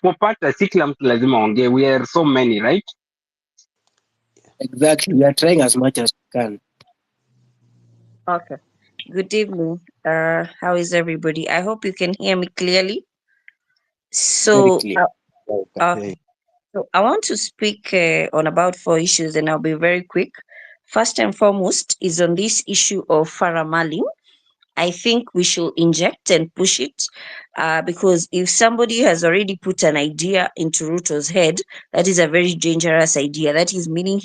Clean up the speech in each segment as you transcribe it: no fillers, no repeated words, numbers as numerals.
tunapopata si kila mtu lazima ongee. We are so many, right? Exactly. We are trying as much as we can. Okay. Good evening. How is everybody? I hope you can hear me clearly. Very So, clear. Yeah, we can hear okay. So I want to speak on about 4 issues, and I'll be very quick. First and foremost is on this issue of faramaling. I think we should inject and push it because if somebody has already put an idea into Ruto's head, that is a very dangerous idea. That is meaning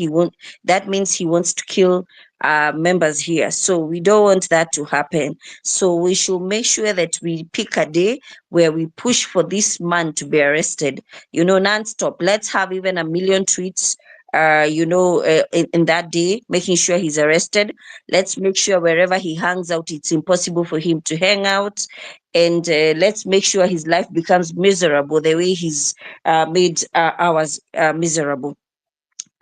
that means he wants to kill members here. So we don't want that to happen. So we should make sure that we pick a day where we push for this man to be arrested, non-stop. Let's have even 1 million tweets in that day, making sure he's arrested. Let's make sure wherever he hangs out, it's impossible for him to hang out. And let's make sure his life becomes miserable the way he's made ours miserable.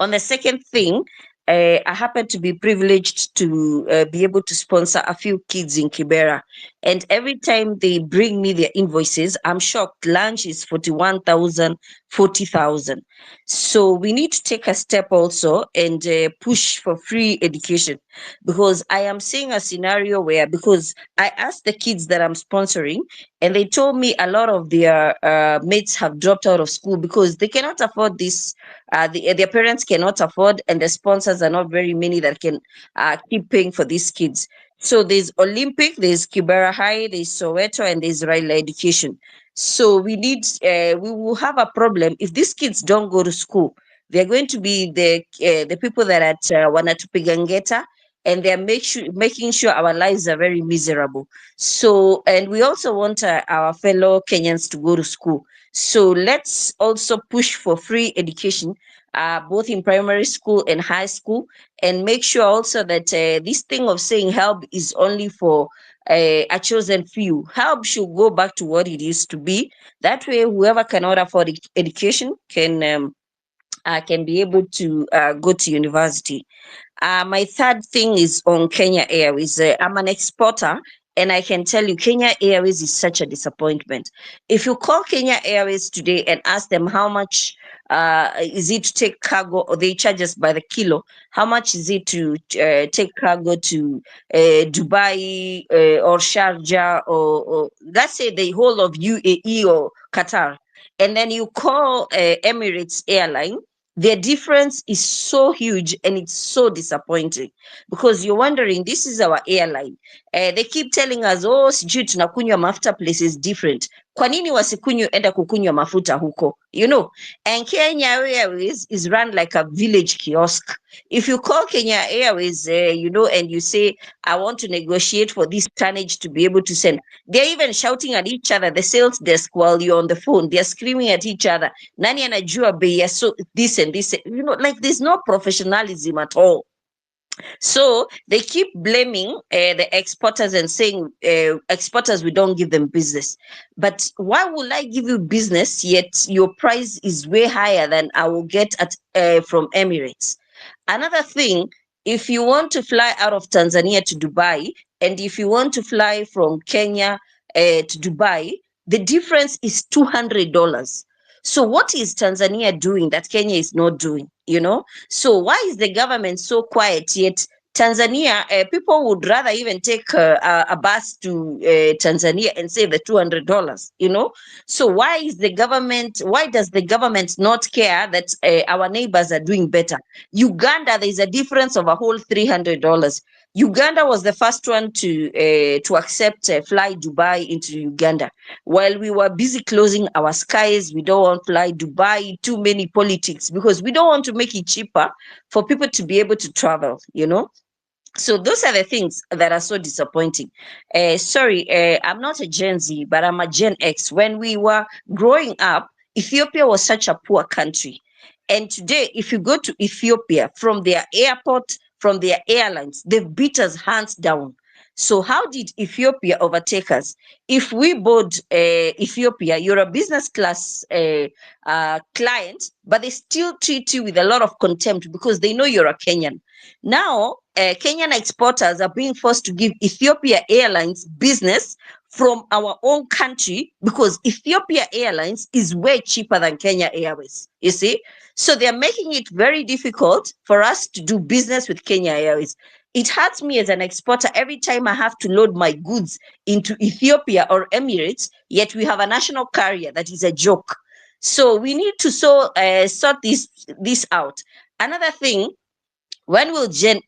On the second thing, I happen to be privileged to be able to sponsor a few kids in Kibera. And every time they bring me their invoices, I'm shocked. Lunch is 41,000, 40,000. So we need to take a step also and push for free education, because I am seeing a scenario where, because I asked the kids that I'm sponsoring, and they told me a lot of their mates have dropped out of school because they cannot afford this. Their parents cannot afford, and the sponsors are not very many that can keep paying for these kids. So there's Olympic, there's Kibera High, there's Soweto, and there's Raila Education. So we will have a problem if these kids don't go to school. They're going to be the people that are at Wanatupigangeta, and they're making sure our lives are very miserable. So, and we also want our fellow Kenyans to go to school. So let's also push for free education, both in primary school and high school, and make sure also that this thing of saying help is only for a chosen few. Help should go back to what it used to be. That way, whoever cannot afford education can be able to go to university. My third thing is on Kenya Airways. I'm an exporter, and I can tell you, Kenya Airways is such a disappointment. If you call Kenya Airways today and ask them how much is it to take cargo, or they charge us by the kilo, how much is it to take cargo to Dubai or Sharjah, or let's say the whole of UAE or Qatar, and then you call Emirates Airline, their difference is so huge, and it's so disappointing, because you're wondering, this is our airline. They keep telling us, oh, sijui tunakunywa mafuta places different. Kwa nini wasikunywe enda kukunywa mafuta huko? And Kenya Airways is run like a village kiosk. If you call Kenya Airways, and you say, I want to negotiate for this tonnage to be able to send, they're even shouting at each other, the sales desk, while you're on the phone. They're screaming at each other. Nani anajua bei ya so this and this, like there's no professionalism at all. So they keep blaming the exporters and saying, exporters, we don't give them business. But why will I give you business, yet your price is way higher than I will get from Emirates? Another thing, if you want to fly out of Tanzania to Dubai, and if you want to fly from Kenya to Dubai, the difference is $200. So what is Tanzania doing that Kenya is not doing? So why is the government so quiet, yet Tanzania, people would rather even take a bus to Tanzania and save the $200, So why does the government not care that our neighbors are doing better? Uganda, there's a difference of a whole $300. Uganda was the first one to accept Fly Dubai into Uganda. While we were busy closing our skies, we don't want Fly Dubai, too many politics, because we don't want to make it cheaper for people to be able to travel, So those are the things that are so disappointing. I'm not a Gen Z, but I'm a Gen X. When we were growing up, Ethiopia was such a poor country. And today, if you go to Ethiopia, from their airport, from their airlines, they've beat us hands down. So how did Ethiopia overtake us? If we board Ethiopia, you're a business class client, but they still treat you with a lot of contempt because they know you're a Kenyan. Now, Kenyan exporters are being forced to give Ethiopia Airlines business from our own country, because Ethiopia Airlines is way cheaper than Kenya Airways, you see. So they're making it very difficult for us to do business with Kenya Airways. It hurts me as an exporter every time I have to load my goods into Ethiopia or Emirates, yet we have a national carrier that is a joke. So we need to sort this out. Another thing, when will Gen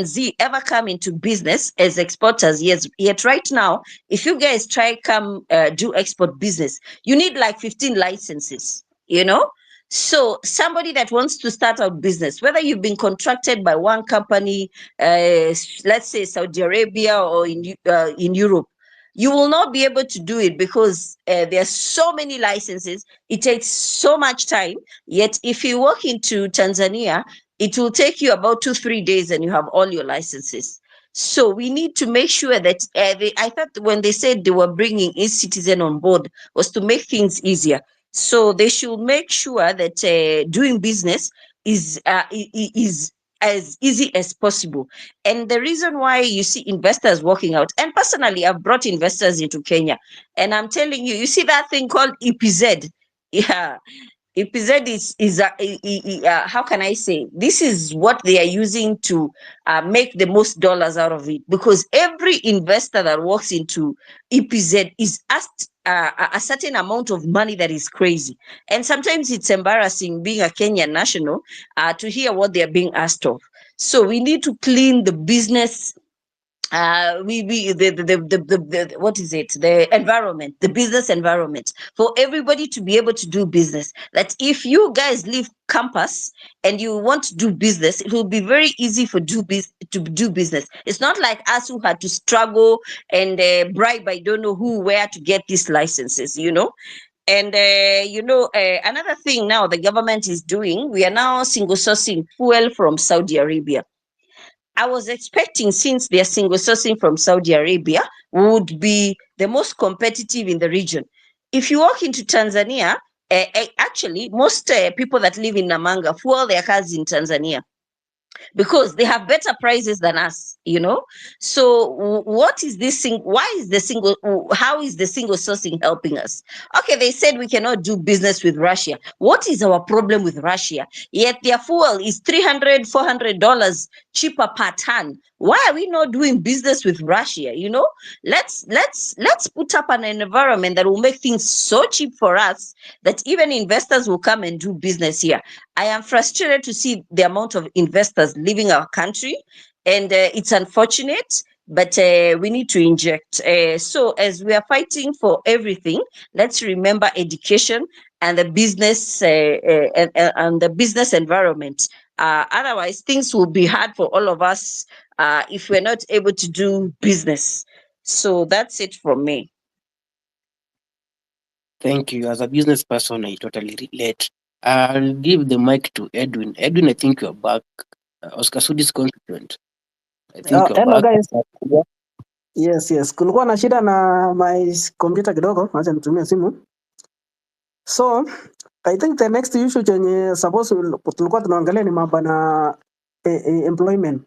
Z ever come into business as exporters? Yes, yet right now, if you guys try come do export business, you need like 15 licenses, you know? So somebody that wants to start out business, whether you've been contracted by one company, let's say Saudi Arabia or in Europe, you will not be able to do it because there are so many licenses. It takes so much time. Yet if you walk into Tanzania, it will take you about 2-3 days and you have all your licenses. So we need to make sure that I thought when they said they were bringing e-citizen on board was to make things easier. So they should make sure that doing business is as easy as possible. And the reason why you see investors walking out, and personally, I've brought investors into Kenya, and I'm telling you, you see that thing called EPZ? Yeah, EPZ is how can I say? This is what they are using to make the most dollars out of it, because every investor that walks into EPZ is asked a certain amount of money that is crazy. And sometimes it's embarrassing being a Kenyan national to hear what they're being asked of. So we need to clean the business what is it, the environment, the business environment, for everybody to be able to do business. That if you guys leave campus and you want to do business, it will be very easy for to do business. It's not like us who had to struggle and bribe I don't know who where to get these licenses, you know. And another thing now the government is doing, we are now single sourcing fuel from Saudi Arabia. I was expecting, since they're single sourcing from Saudi Arabia, would be the most competitive in the region. If you walk into Tanzania, actually, most people that live in Namanga fuel their cars in Tanzania, because they have better prices than us, you know. So what is this thing? Why is the single, how is the single sourcing helping us? Okay, they said we cannot do business with Russia. What is our problem with Russia? Yet their fuel is $300-400 cheaper per ton. Why are we not doing business with Russia? You know, let's put up an environment that will make things so cheap for us that even investors will come and do business here. I am frustrated to see the amount of investors leaving our country, and it's unfortunate, but we need to inject. So as we are fighting for everything, let's remember education and the business and the business environment. Otherwise, things will be hard for all of us if we're not able to do business. So that's it from me. Thank you. As a business person, I totally relate. I'll give the mic to Edwin. Edwin, I think you're back. Oscar Sudi's constituent. I think you're Hello back. guys. Yes. Kulikuwa na shida na my computer kidogo, acha nitumie simu. So, I think the next issue chenye tulikuwa tunaangalia ni mambo na employment.